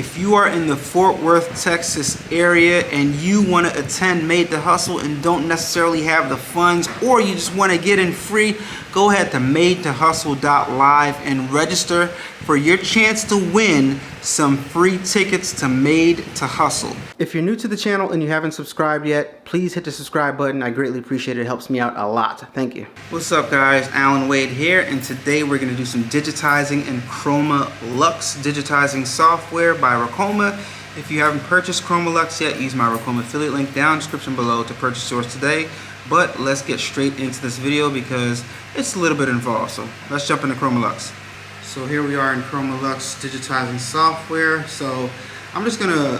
if you are in the Fort Worth, Texas area and you want to attend Made to Hustle and don't necessarily have the funds, or you just want to get in free, go ahead to madetohustle.live and register for your chance to win some free tickets to Made to Hustle. If you're new to the channel and you haven't subscribed yet, please hit the subscribe button. I greatly appreciate it. It helps me out a lot. Thank you. What's up, guys? Alan Wade here, and today we're going to do some digitizing in Chroma Luxe digitizing software by Ricoma. If you haven't purchased Chroma Luxe yet, use my Ricoma affiliate link down in the description below to purchase yours today. But let's get straight into this video because it's a little bit involved. So let's jump into Chroma Luxe. So here we are in Chroma Luxe digitizing software. So I'm just gonna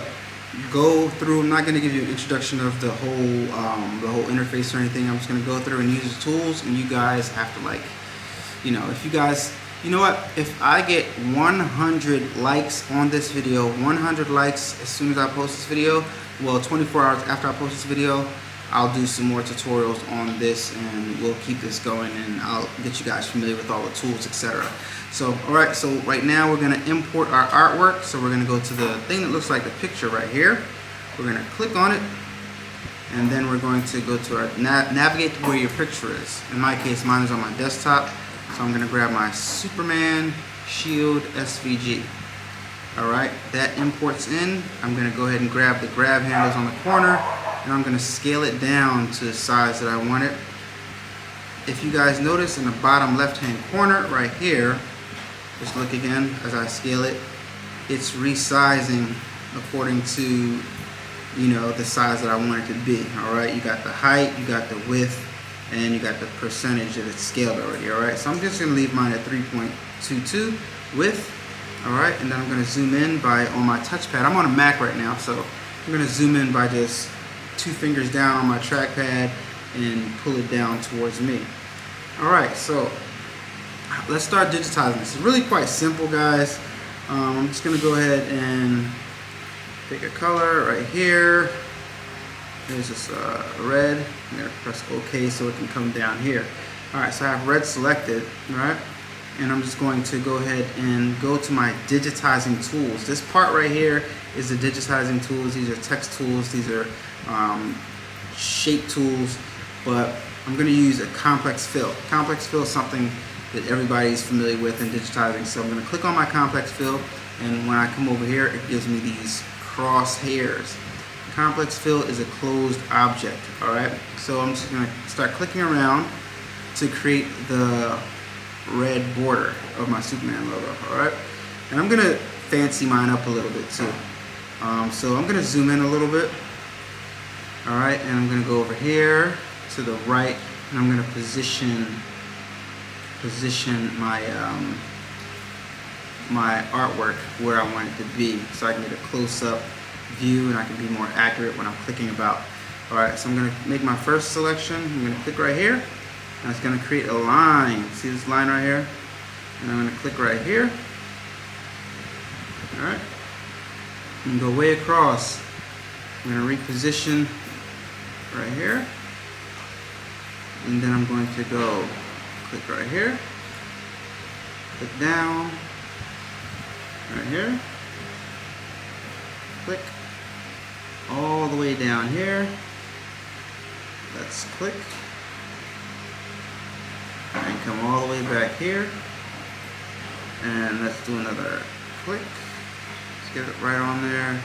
go through. I'm not gonna give you an introduction of the whole interface or anything. I'm just gonna go through and use the tools, and you guys have to, like, you know, if you guys, you know what? If I get 100 likes on this video, 100 likes as soon as I post this video, well, 24 hours after I post this video, I'll do some more tutorials on this, and we'll keep this going, and I'll get you guys familiar with all the tools, etc. So, alright, so right now we're going to import our artwork. So we're going to go to the thing that looks like the picture right here. We're going to click on it, and then we're going to go to our navigate to where your picture is. In my case, mine is on my desktop, so I'm going to grab my Superman Shield SVG. Alright, that imports in. I'm going to go ahead and grab the grab handles on the corner, and I'm going to scale it down to the size that I want it. If you guys notice in the bottom left hand corner right here, just look again as I scale it, it's resizing according to, you know, the size that I want it to be. Alright, you got the height, you got the width, and you got the percentage that it's scaled already. Alright, so I'm just going to leave mine at 3.22 width. Alright, and then I'm going to zoom in by, on my touchpad. I'm on a Mac right now, so I'm going to zoom in by just 2 fingers down on my trackpad and pull it down towards me. Alright, so let's start digitizing this. It's really quite simple, guys. I'm just going to go ahead and pick a color right here. There's this red. I'm going to press OK so it can come down here. Alright, so I have red selected, right? And I'm just going to go ahead and go to my digitizing tools. This part right here is the digitizing tools. These are text tools. These are shape tools. But I'm going to use a complex fill. Complex fill is something that everybody's familiar with in digitizing. So I'm going to click on my complex fill, and when I come over here, it gives me these crosshairs. Complex fill is a closed object. Alright, so I'm just going to start clicking around to create the red border of my Superman logo. Alright, and I'm going to fancy mine up a little bit too. So I'm going to zoom in a little bit. Alright, and I'm going to go over here to the right, and I'm going to position my my artwork where I want it to be, so I can get a close-up view and I can be more accurate when I'm clicking about. Alright, so I'm going to make my first selection. I'm going to click right here, and it's going to create a line. See this line right here? And I'm going to click right here. Alright, and go way across. I'm going to reposition right here, and then I'm going to go click right here, click down, right here, click all the way down here, let's click, and come all the way back here, and let's do another click, let's get it right on there,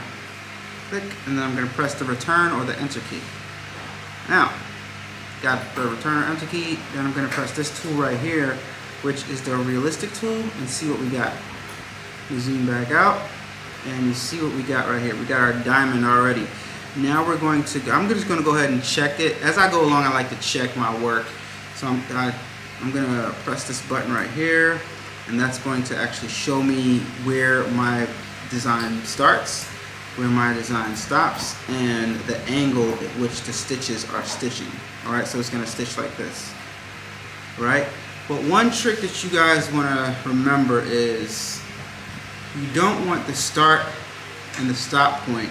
click, and then I'm going to press the return or the enter key. Now, got the return or enter key, then I'm going to press this tool right here, which is the realistic tool, and see what we got. You zoom back out, and you see what we got right here. We got our diamond already. Now we're going to, I'm just going to go ahead and check it. As I go along, I like to check my work. So I'm going to press this button right here, and that's going to actually show me where my design starts, where my design stops, and the angle at which the stitches are stitching. Alright, so it's going to stitch like this. Right? But one trick that you guys want to remember is you don't want the start and the stop point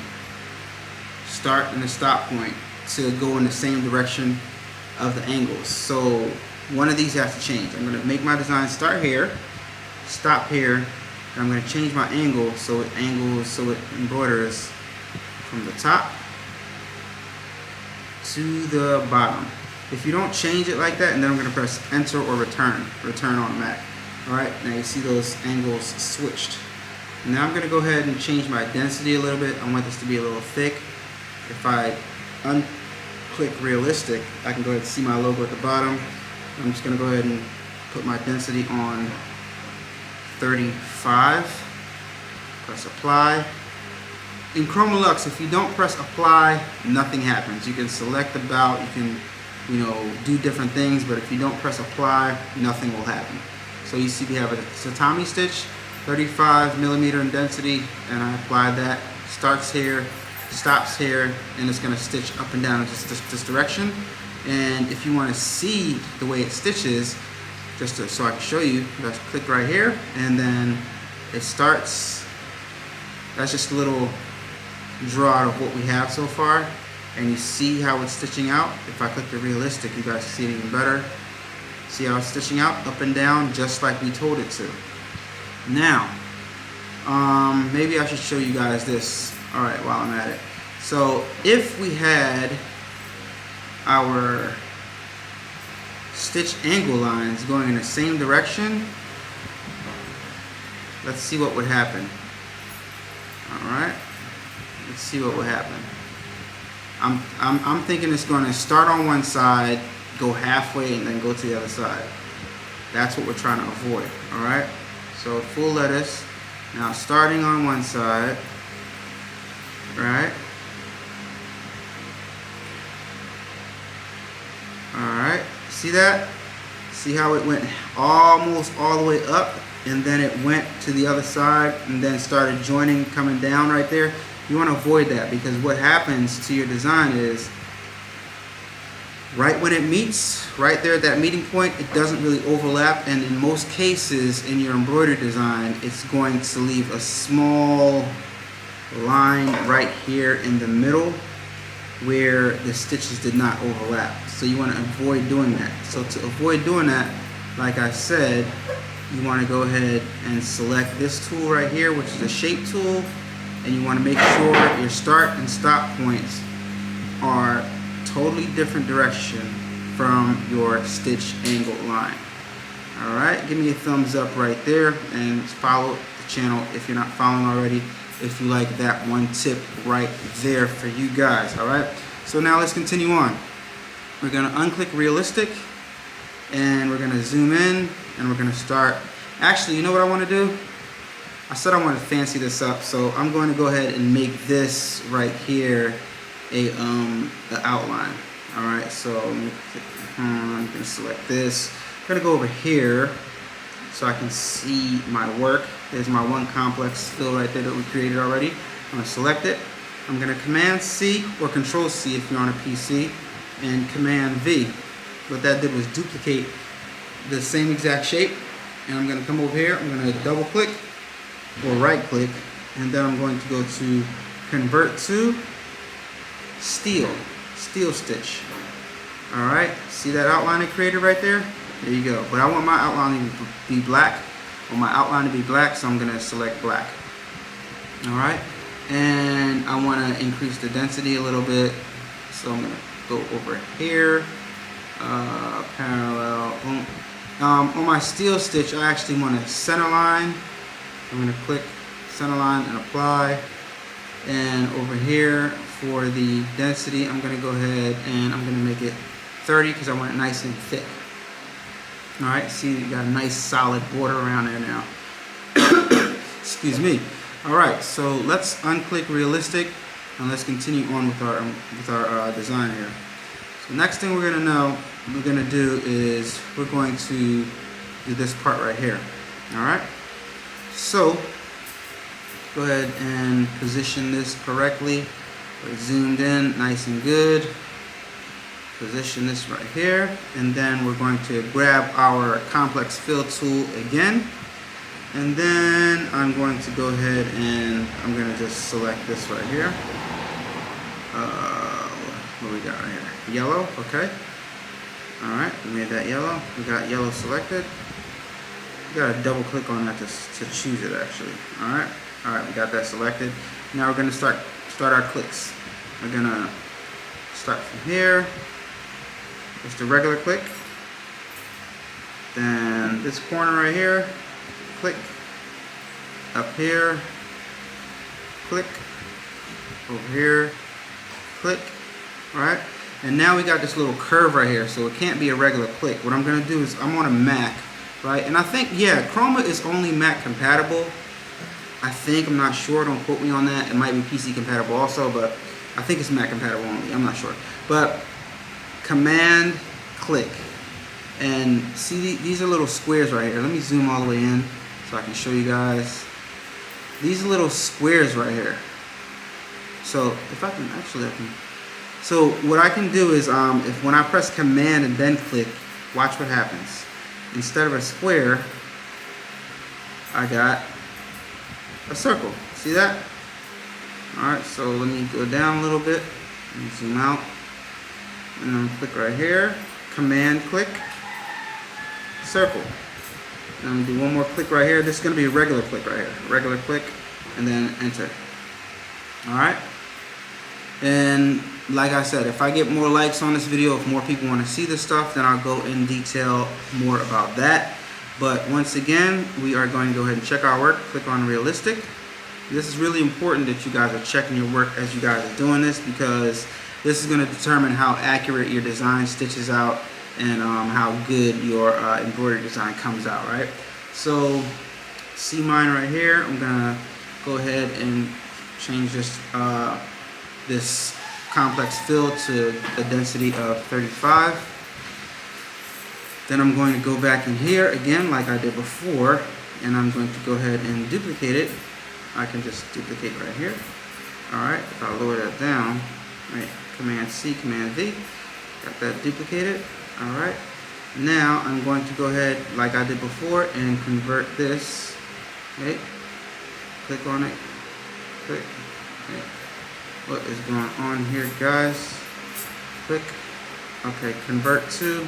to go in the same direction of the angles. So one of these has to change. I'm going to make my design start here, stop here, And I'm going to change my angle so it embroiders from the top to the bottom. If you don't change it like that, and then I'm going to press enter or return on Mac. Alright, now you see those angles switched. Now I'm going to go ahead and change my density a little bit. I want this to be a little thick. If I unclick realistic, I can go ahead and see my logo at the bottom. I'm just going to go ahead and put my density on 35. Press apply. In Chroma Luxe, if you don't press apply, nothing happens. You can select about, you can, do different things, but if you don't press apply, nothing will happen. So you see we have a tatami stitch, 35 millimeter in density, and I applied that. Starts here, stops here, and it's going to stitch up and down in this direction. And if you want to see the way it stitches, so I can show you, let's click right here, and then it starts. That's just a little draw of what we have so far, and you see how it's stitching out. If I click the realistic, you guys see it even better. See how it's stitching out up and down just like we told it to. Now, maybe I should show you guys this. Alright, while I'm at it. So if we had our stitch angle lines going in the same direction, let's see what would happen. Alright, let's see what would happen. I'm thinking it's going to start on one side, go halfway, and then go to the other side. That's what we're trying to avoid. Alright, so full lettuce. Now starting on one side, right? Alright, see that? See how it went almost all the way up, and then it went to the other side and then started joining, coming down right there. You want to avoid that, because what happens to your design is right when it meets, right there at that meeting point, it doesn't really overlap, and in most cases in your embroidery design, it's going to leave a small line right here in the middle where the stitches did not overlap. So you want to avoid doing that. So to avoid doing that, like I said, you want to go ahead and select this tool right here, which is a shape tool, and you want to make sure your start and stop points are totally different direction from your stitch angle line. Alright, give me a thumbs up right there, and follow the channel if you're not following already, if you like that one tip right there for you guys. Alright, so now let's continue on. We're going to unclick realistic, and we're going to zoom in, and we're going to start. Actually, you know what I want to do? I said I want to fancy this up, so I'm going to go ahead and make this right here a outline. Alright, so I'm going to select this. I'm going to go over here so I can see my work. There's my one complex fill right there that we created already. I'm going to select it. I'm going to Command C or Control C if you're on a PC, and Command V. What that did was duplicate the same exact shape, and I'm going to come over here. I'm going to double click or right click, and then I'm going to go to Convert to Steel Stitch. Alright, see that outline it created right there? There you go. But I want my outline to be black. So I'm going to select black. Alright, and I want to increase the density a little bit, so I'm going to go over here, parallel. On my steel stitch, I actually want a center line. I'm going to click center line and apply. And over here for the density, I'm going to go ahead and I'm going to make it 30 because I want it nice and thick. Alright, see, you got a nice solid border around there now. Excuse me. Alright, so let's unclick realistic and let's continue on with our design here. So next thing we're going to do is we're going to do this part right here. Alright, so go ahead and position this correctly. We're zoomed in nice and good. Position this right here, and then we're going to grab our complex fill tool again, and then I'm going to go ahead and I'm going to just select this right here. What we got right here? Yellow, okay. Alright, we made that yellow. We got yellow selected. You gotta double click on that to choose it actually. Alright, we got that selected. Now we're gonna start our clicks. We're gonna start from here. Just a regular click. Then this corner right here, click. Up here, click. Over here, click. Right? And now we got this little curve right here, so it can't be a regular click. What I'm gonna do is I'm on a Mac, right? And I think, yeah, Chroma is only Mac compatible. I think, I'm not sure, don't quote me on that. It might be PC compatible also, but I think it's Mac compatible only, I'm not sure. But Command click. And see, these are little squares right here. Let me zoom all the way in so I can show you guys. These are little squares right here. So if I can, actually I can. So what I can do is, if when I press Command and then click, watch what happens. Instead of a square, I got a circle. See that? Alright, so let me go down a little bit and zoom out. And then click right here, Command click, circle. And I'm gonna do one more click right here. This is gonna be a regular click right here. Regular click, and then enter. Alright? And like I said, if I get more likes on this video, if more people want to see this stuff, then I'll go in detail more about that. But once again, we are going to go ahead and check our work. Click on realistic. This is really important that you guys are checking your work as you guys are doing this, because this is going to determine how accurate your design stitches out and how good your embroidery design comes out, right? So see mine right here. I'm gonna go ahead and change this this complex fill to a density of 35. Then I'm going to go back in here again like I did before, and I'm going to go ahead and duplicate it. I can just duplicate right here. Alright, if I lower that down, right, Command C, Command V, got that duplicated. Alright, now I'm going to go ahead like I did before and convert this. Okay, click on it, click. Okay. What is going on here, guys? Click. Okay, convert to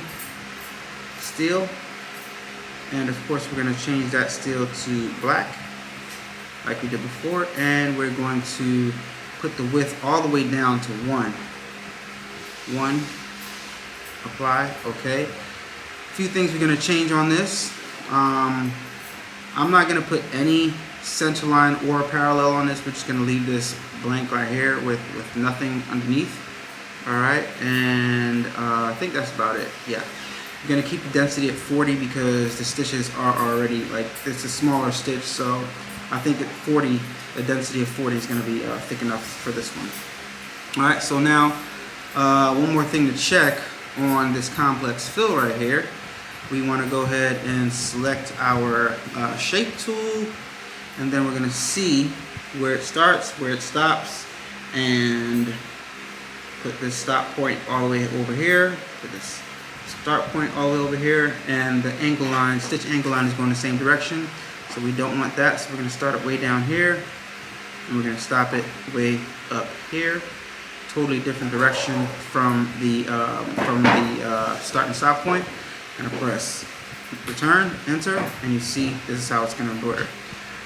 steel. And of course, we're going to change that steel to black like we did before. And we're going to put the width all the way down to 1. 1. Apply. Okay. A few things we're going to change on this. I'm not going to put any center line or parallel on this. We're just going to leave this blank right here with nothing underneath. Alright, and I think that's about it. Yeah, you're going to keep the density at 40 because the stitches are already, like, it's a smaller stitch, so I think at 40, the density of 40 is going to be thick enough for this one. Alright, so now one more thing to check on this complex fill right here. We want to go ahead and select our shape tool, and then we're going to see where it starts, where it stops, and put this stop point all the way over here, put this start point all the way over here, and the angle line, stitch angle line is going the same direction, so we don't want that. So we're going to start it way down here, and we're going to stop it way up here. Totally different direction from the start and stop point. And press return, enter, and you see this is how it's going to embroider.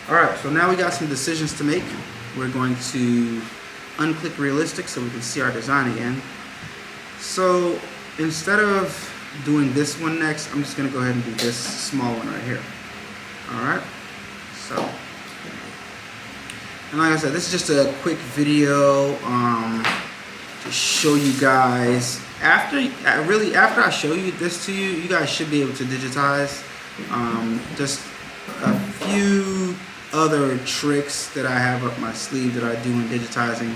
Alright, so now we got some decisions to make. We're going to unclick realistic so we can see our design again. So instead of doing this one next, I'm just going to go ahead and do this small one right here. Alright, so, and like I said, this is just a quick video to show you guys. After I show you this to you, you guys should be able to digitize. Just a few other tricks that I have up my sleeve that I do in digitizing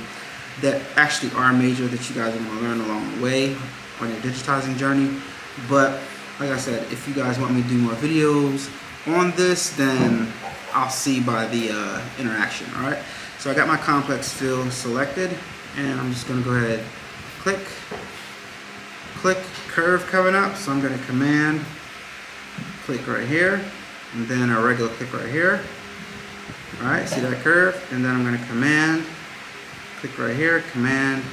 that actually are major that you guys are going to learn along the way on your digitizing journey. But like I said, if you guys want me to do more videos on this, then I'll see by the interaction. Alright, so I got my complex fill selected, and I'm just going to go ahead, click, curve coming up, so I'm going to command click right here, and then a regular click right here. Alright, see that curve? And then I'm going to command click right here, command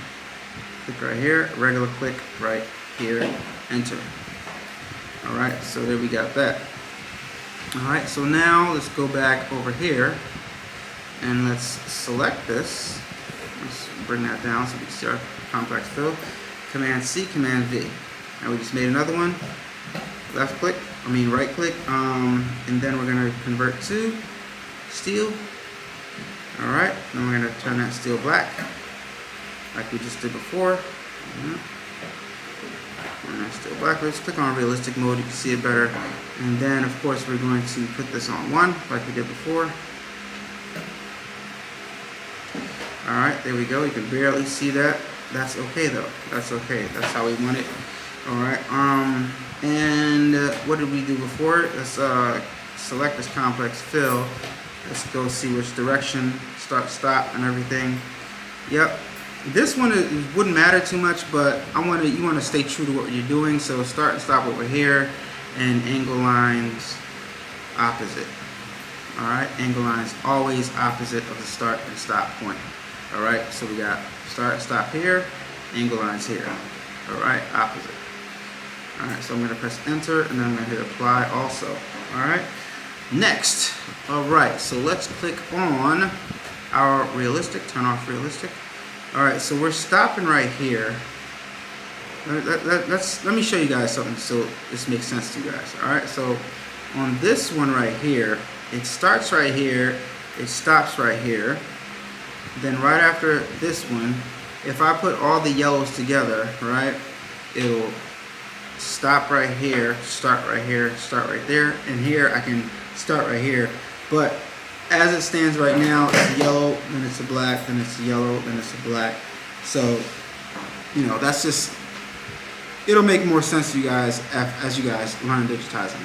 click right here, regular click right here, enter. Alright, so there we got that. Alright, so now let's go back over here and let's select this. Let's bring that down so we can see our complex fill. Command C, Command V. Now we just made another one. Right click, and then we're going to convert to steel. Alright, then we're going to turn that steel black like we just did before. And that's still black. Let's click on realistic mode, you can see it better. And then of course we're going to put this on 1 like we did before. Alright, there we go. You can barely see that. That's okay though. That's okay. That's how we want it. Alright, and what did we do before? Let's select this complex fill. Let's go see which direction, start, stop, and everything. Yep. This one wouldn't matter too much, but you want to stay true to what you're doing. So start and stop over here, and angle lines opposite. All right, angle lines always opposite of the start and stop point. All right, so we got start and stop here, angle lines here. All right, opposite. All right, so I'm going to press enter, and then I'm going to hit apply also. All right, next. All right, so let's click on our realistic. Turn off realistic. Alright, so we're stopping right here. Let me show you guys something so this makes sense to you guys. Alright, so on this one right here, it starts right here, it stops right here. Then right after this one, if I put all the yellows together, right, it'll stop right here, start right here, start right there, and here I can start right here. But as it stands right now, it's yellow, then it's a black, then it's yellow, then it's a black. So, you know, that's just, it'll make more sense to you guys as you guys learn digitizing.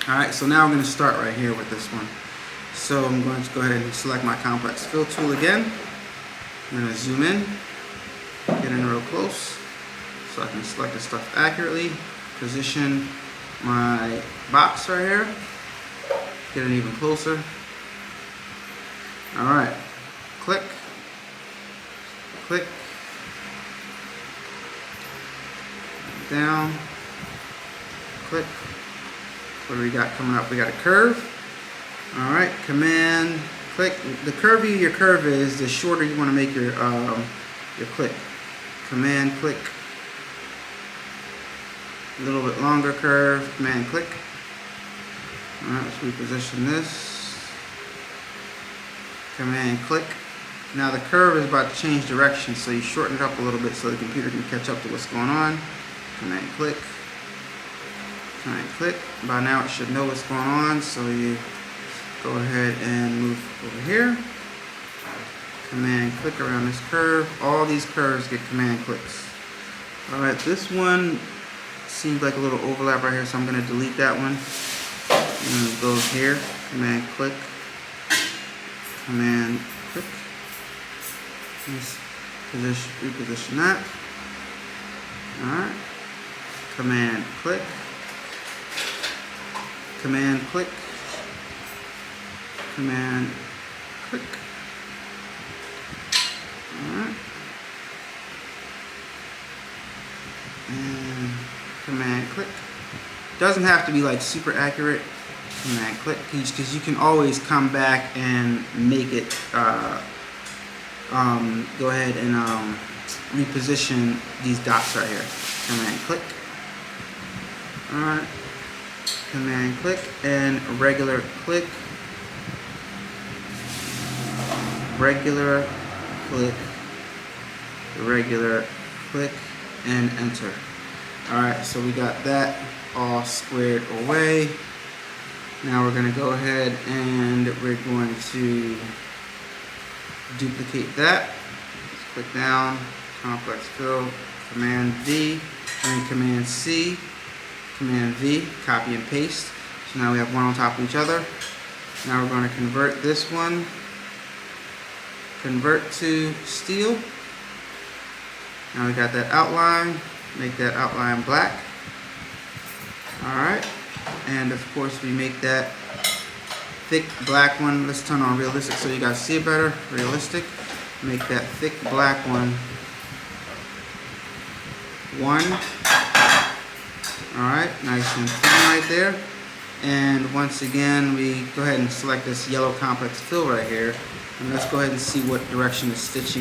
Alright, so now I'm going to start right here with this one. So I'm going to go ahead and select my complex fill tool again. I'm going to zoom in, get in real close, so I can select the stuff accurately, position my box right here, get it even closer. Alright, click, click, down, click. What do we got coming up? We got a curve. Alright, command, click. The curvier your curve is, the shorter you want to make your click. Command, click. A little bit longer curve, command, click. Alright, let's reposition this. Command click. Now the curve is about to change direction, so you shorten it up a little bit so the computer can catch up to what's going on. Command click. Command click. By now it should know what's going on, so you go ahead and move over here. Command click around this curve. All these curves get command clicks. Alright, this one seems like a little overlap right here, so I'm going to delete that one. And it goes here. Command click. Command click. Let's reposition that. Alright. Command click. Command click. Command click. Alright. And command click. Doesn't have to be like super accurate. Command click, because you can always come back and make it go ahead and reposition these dots right here. Command click. Alright. Command click and regular click. Regular click. Regular click and enter. Alright, so we got that all squared away. Now we're going to go ahead and we're going to duplicate that. Let's click down, complex fill, Command V, and Command C, Command V, copy and paste. So now we have one on top of each other. Now we're going to convert this one, convert to steel. Now we got that outline, make that outline black. Alright. And of course we make that thick black one. Let's turn on realistic so you guys see it better. Realistic. Make that thick black one 1. Alright, nice and thin right there. And once again, we go ahead and select this yellow complex fill right here. And let's go ahead and see what direction it's stitching